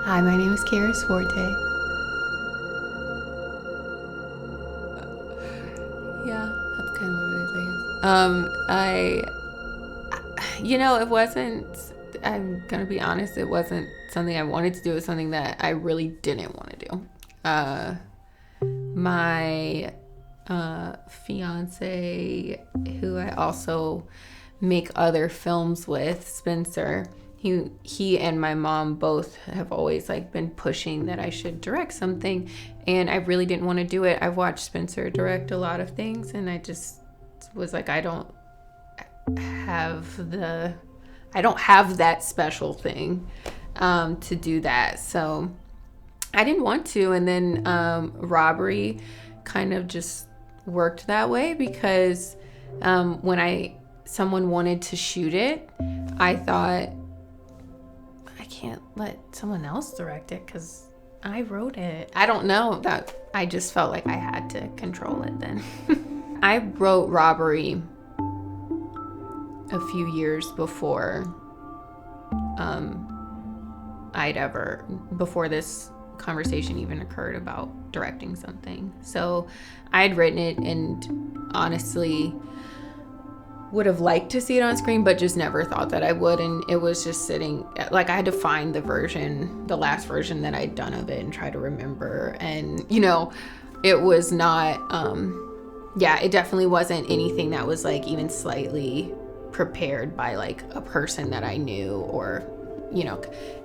Hi, my name is Kariss Forte. Yeah, that's kind of what it is, it wasn't, I'm gonna be honest, it wasn't something I wanted to do. It was something that I really didn't want to do. My fiance, who I also make other films with, Spencer, he and my mom both have always been pushing that I should direct something, and I really didn't want to do it. I've watched Spencer direct a lot of things, and I just was like, I don't have that special thing to do that. So I didn't want to. And then Robbery kind of just worked that way because when someone wanted to shoot it, I thought, I can't let someone else direct it because I wrote it. I don't know, that I just felt like I had to control it then. I wrote Robbery a few years before before this conversation even occurred about directing something. So I had written it and honestly would have liked to see it on screen, but just never thought that I would. And it was just sitting, I had to find the last version that I'd done of it and try to remember. And, it was not, it definitely wasn't anything that was even slightly prepared by a person that I knew, or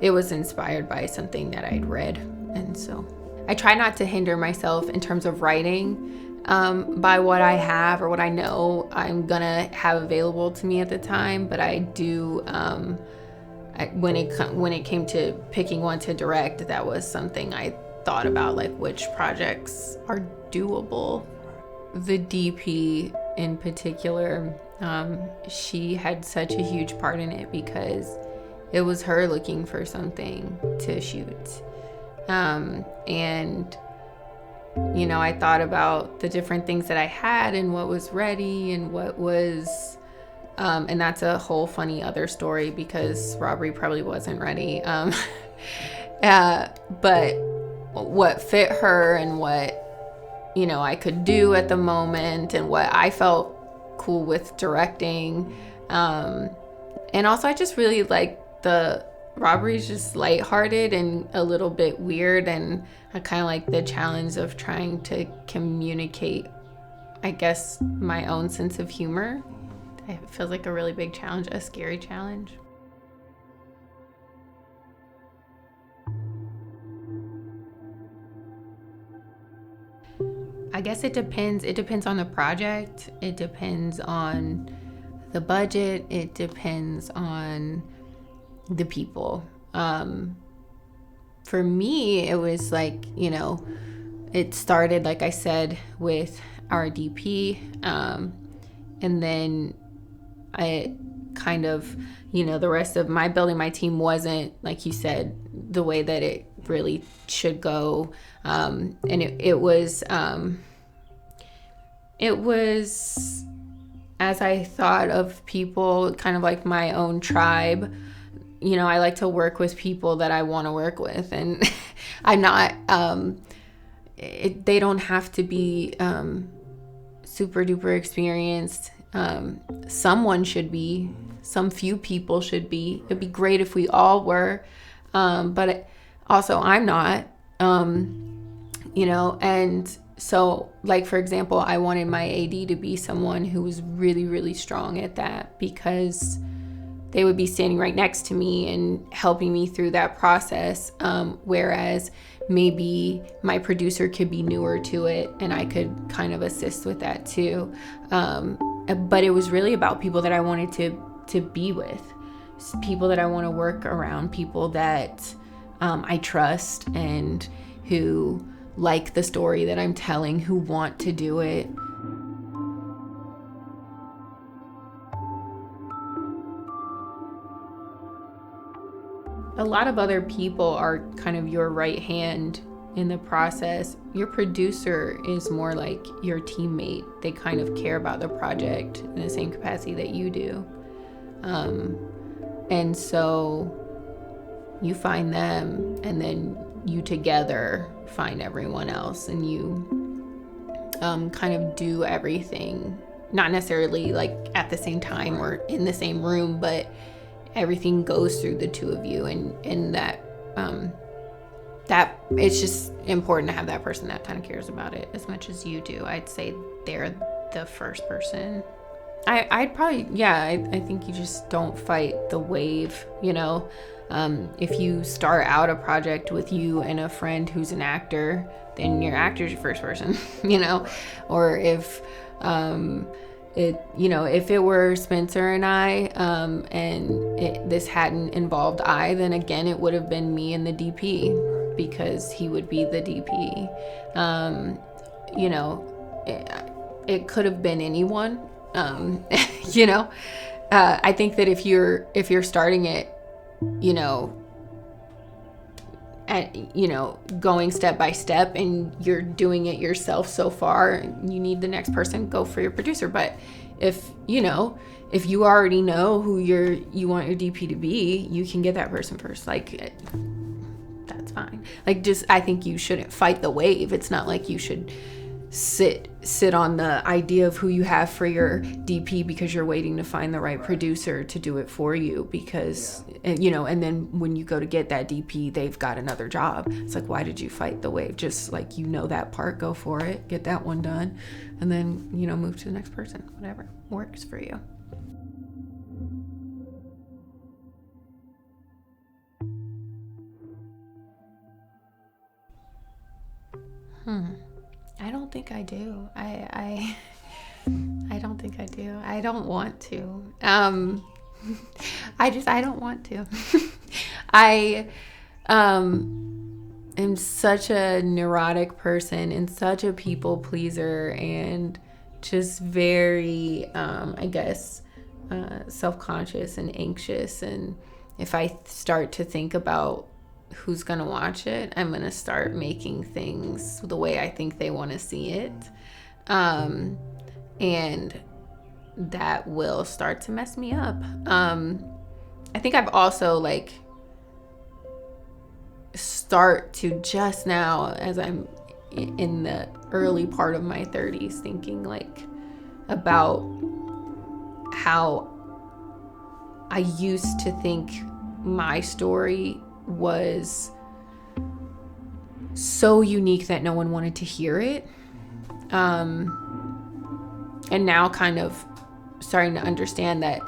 it was inspired by something that I'd read. And so I try not to hinder myself in terms of writing by what I have or what I know I'm gonna have available to me at the time, but I do when it came to picking one to direct, that was something I thought about, which projects are doable. The DP in particular, she had such a huge part in it because it was her looking for something to shoot. And I thought about the different things that I had and what was ready and what was, and that's a whole funny other story because Robbery probably wasn't ready. But what fit her and what, I could do at the moment and what I felt cool with directing. And also I just really the Robbery's just lighthearted and a little bit weird, and I kind of like the challenge of trying to communicate, I guess, my own sense of humor. It feels like a really big challenge, a scary challenge. I guess it depends. It depends on the project. It depends on the budget. It depends on the people. For me, it was it started, like I said, with our DP. And then I kind of, the rest of my building my team wasn't, like you said, the way that it really should go. And it was as I thought of people, kind of like my own tribe. I like to work with people that I want to work with, and I'm not, they don't have to be super duper experienced. Someone should be, some few people should be. It'd be great if we all were, but also I'm not, and so for example, I wanted my AD to be someone who was really, really strong at that because they would be standing right next to me and helping me through that process. Whereas maybe my producer could be newer to it and I could kind of assist with that too. But it was really about people that I wanted to be with, people that I want to work around, people that I trust and who like the story that I'm telling, who want to do it. A lot of other people are kind of your right hand in the process. Your producer is more like your teammate. They kind of care about the project in the same capacity that you do. And so you find them, and then you together find everyone else, and you kind of do everything, not necessarily like at the same time or in the same room, but everything goes through the two of you, and that it's just important to have that person that kind of cares about it as much as you do. I'd say they're the first person. I'd probably, I think you just don't fight the wave, you know. If you start out a project with you and a friend who's an actor, then your actor's your first person, you know. Or if if it were Spencer and I, and this hadn't involved then again it would have been me and the DP, because he would be the DP. It could have been anyone. I think that if you're starting it, going step by step, and you're doing it yourself so far, you need the next person, go for your producer. But if you already know who you want your DP to be, you can get that person first. Like, that's fine. Like, just, I think you shouldn't fight the wave. It's not like you should sit on the idea of who you have for your DP because you're waiting to find the right producer to do it for you, because and then when you go to get that DP, they've got another job. It's like, why did you fight the wave? Just like, that part, go for it, get that one done, and then move to the next person. Whatever works for you. I don't think I do. I don't think I do. I don't want to. I don't want to. I am such a neurotic person and such a people pleaser, and just very, self-conscious and anxious. And if I start to think about who's gonna watch it, I'm gonna start making things the way I think they want to see it, and that will start to mess me up. I think I've also start to just now, as I'm in the early part of my 30s, thinking about how I used to think my story was so unique that no one wanted to hear it. And now kind of starting to understand that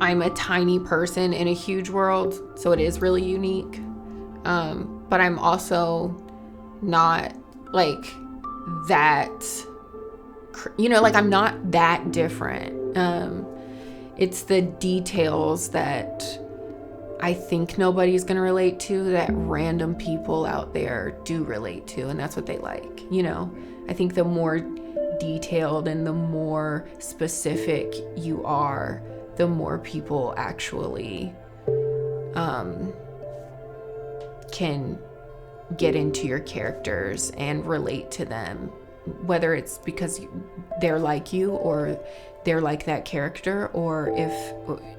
I'm a tiny person in a huge world, so it is really unique. But I'm also not that, I'm not that different. It's the details that I think nobody's going to relate to that random people out there do relate to, and that's what they like. I think the more detailed and the more specific you are, the more people actually can get into your characters and relate to them, whether it's because they're like you or they're like that character, or if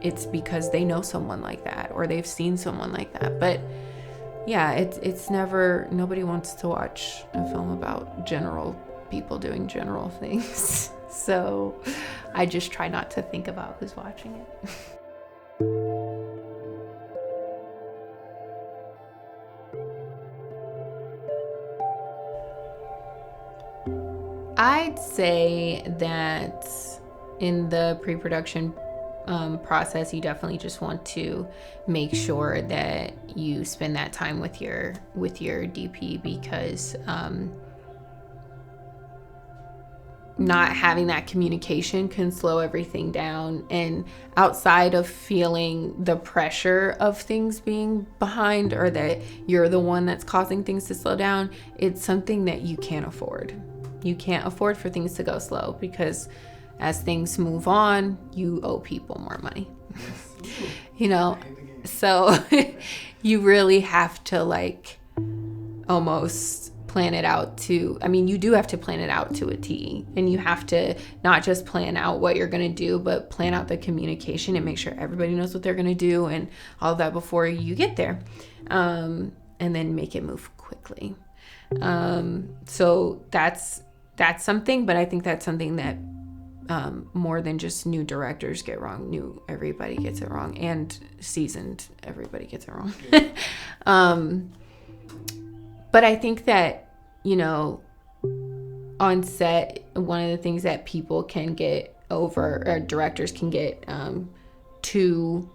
it's because they know someone like that or they've seen someone like that. But yeah, it's never, nobody wants to watch a film about general people doing general things. So I just try not to think about who's watching it. I'd say that in the pre-production process, you definitely just want to make sure that you spend that time with your DP, because not having that communication can slow everything down. And outside of feeling the pressure of things being behind, or that you're the one that's causing things to slow down, it's something that you can't afford. You can't afford for things to go slow, because as things move on, you owe people more money. Yes. So you really have to almost plan it out to, I mean, you do have to plan it out to a T, and you have to not just plan out what you're going to do, but plan out the communication and make sure everybody knows what they're going to do and all of that before you get there. And then make it move quickly. So that's something, but I think that's something that more than just new directors get wrong. New everybody gets it wrong, and seasoned everybody gets it wrong. But I think that, you know, on set, one of the things that people can get over, or directors can get too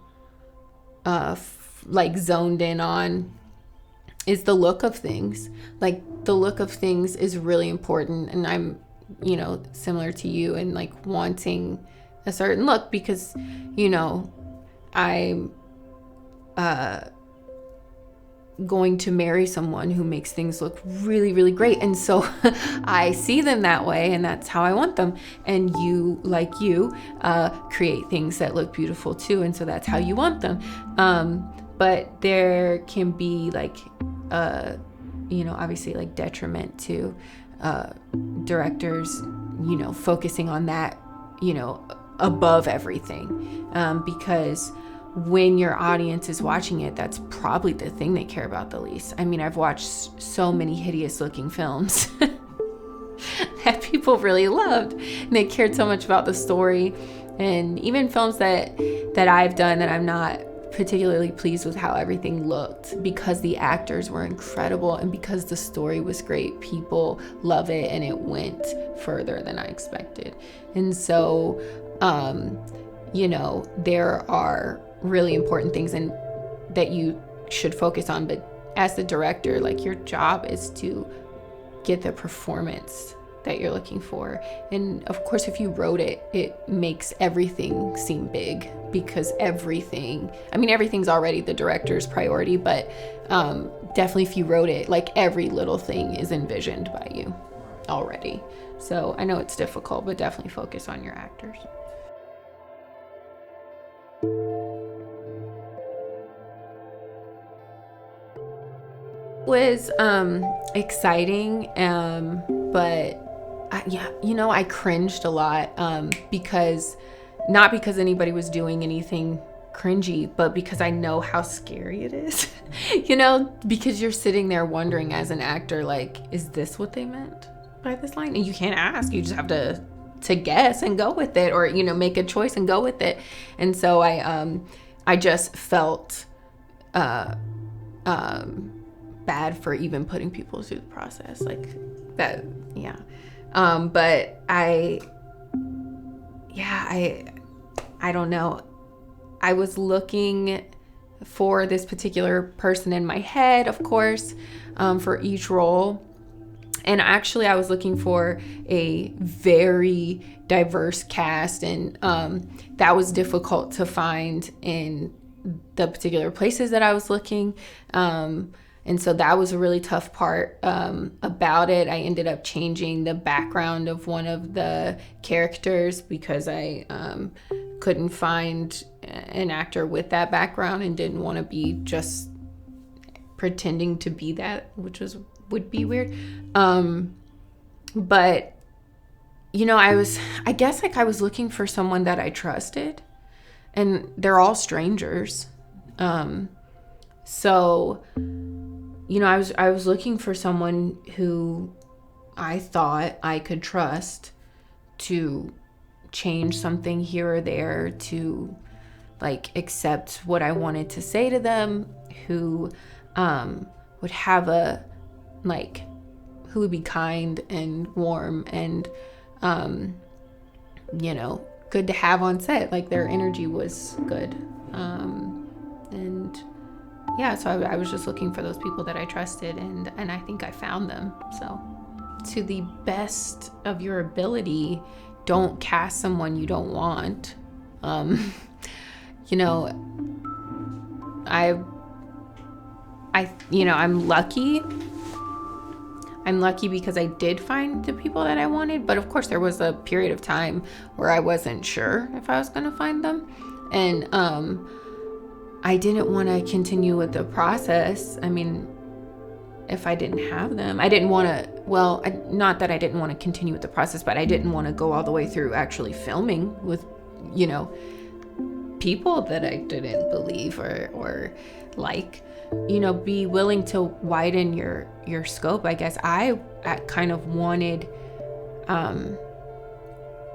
like zoned in on, is the look of things. Like, the look of things is really important, and I'm, you know, similar to you, and like wanting a certain look, because, you know, I'm going to marry someone who makes things look really, really great, and so I see them that way, and that's how I want them. And you, like you, create things that look beautiful too, and so that's how you want them. But there can be like you know, obviously like detriment to directors, you know, focusing on that, you know, above everything, because when your audience is watching it, that's probably the thing they care about the least. I mean, I've watched so many hideous looking films that people really loved, and they cared so much about the story. And even films that I've done that I'm not particularly pleased with how everything looked, because the actors were incredible and because the story was great, people love it, and it went further than I expected. And so you know, there are really important things and that you should focus on, but as the director, like, your job is to get the performance that you're looking for. And of course, if you wrote it, it makes everything seem big, because everything's already the director's priority, but definitely if you wrote it, like, every little thing is envisioned by you already. So I know it's difficult, but definitely focus on your actors. Was exciting, but I cringed a lot, because not because anybody was doing anything cringy, but because I know how scary it is. You know, because you're sitting there wondering as an actor, like, is this what they meant by this line? And you can't ask, you just have to guess and go with it, or, you know, make a choice and go with it. And so I just felt bad for even putting people through the process like that. Yeah. But I don't know. I was looking for this particular person in my head, of course, for each role. And actually, I was looking for a very diverse cast, and that was difficult to find in the particular places that I was looking. And so that was a really tough part about it. I ended up changing the background of one of the characters because I couldn't find an actor with that background and didn't want to be just pretending to be that, which would be weird. But, you know, I was looking for someone that I trusted, and they're all strangers. So, you know, I was looking for someone who I thought I could trust to change something here or there, to like accept what I wanted to say to them, who would have who would be kind and warm and you know, good to have on set. Like, their energy was good. And yeah, so I was just looking for those people that I trusted, and I think I found them. So, to the best of your ability, don't cast someone you don't want. You know, I'm lucky. I'm lucky because I did find the people that I wanted, but of course there was a period of time where I wasn't sure if I was going to find them. And I didn't want to continue with the process. I mean, if I didn't have them. I didn't want to, well, not that I didn't want to continue with the process, but I didn't want to go all the way through actually filming with, you know, people that I didn't believe or like, you know, be willing to widen your scope. I guess I kind of wanted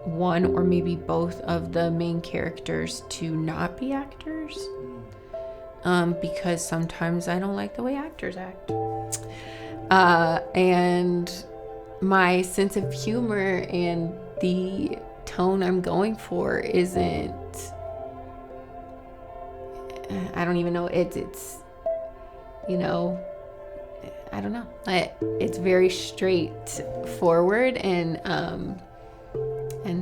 one or maybe both of the main characters to not be actors, because sometimes I don't like the way actors act. And my sense of humor and the tone I'm going for isn't, I don't even know, it's you know, I don't know, it's very straightforward, and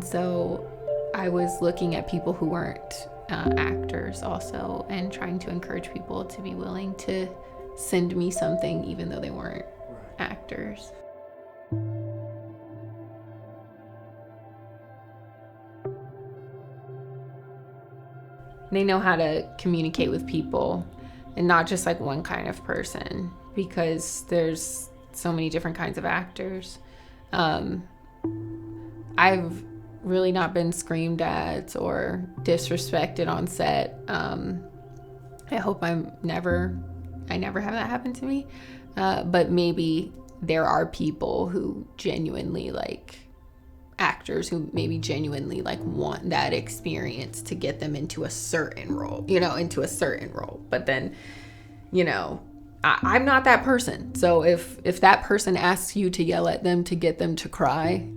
so I was looking at people who weren't actors also, and trying to encourage people to be willing to send me something even though they weren't actors. They know how to communicate with people, and not just like one kind of person, because there's so many different kinds of actors. I've really not been screamed at or disrespected on set. I hope I never have that happen to me. But maybe there are people who genuinely, like, actors who maybe genuinely like want that experience to get them into a certain role, but then, you know, I'm not that person. So if that person asks you to yell at them to get them to cry,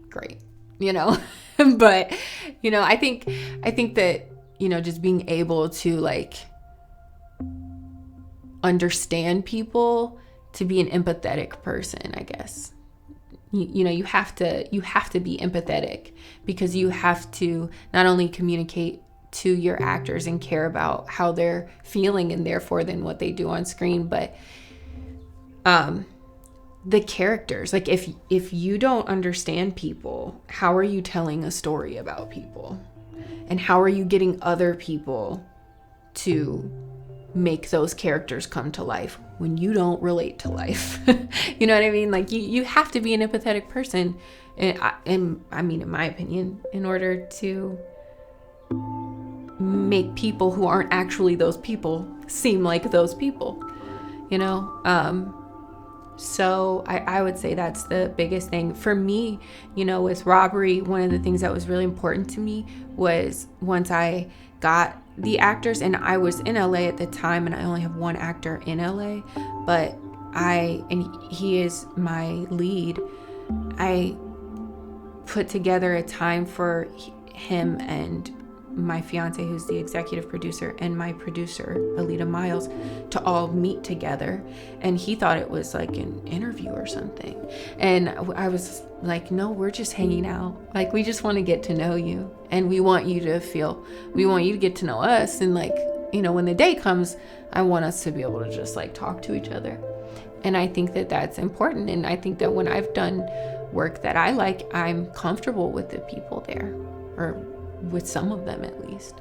great, you know. But, you know, I think that, you know, just being able to like understand people, to be an empathetic person, I guess. You know, you have to be empathetic, because you have to not only communicate to your actors and care about how they're feeling and therefore then what they do on screen, but the characters, like if you don't understand people, how are you telling a story about people? And how are you getting other people to make those characters come to life when you don't relate to life? You know what I mean? Like you have to be an empathetic person, and I mean, in my opinion, in order to make people who aren't actually those people seem like those people, you know? So I would say that's the biggest thing for me. You know, with Robbery, one of the things that was really important to me was once I got the actors, and I was in LA at the time, and I only have one actor in LA, but he is my lead. I put together a time for him and my fiance, who's the executive producer, and my producer, Alita Miles, to all meet together. And he thought it was like an interview or something. And I was like, no, we're just hanging out. Like, we just want to get to know you. And we want you to get to know us. And like, you know, when the day comes, I want us to be able to just like talk to each other. And I think that that's important. And I think that when I've done work that I like, I'm comfortable with the people there, or with some of them at least.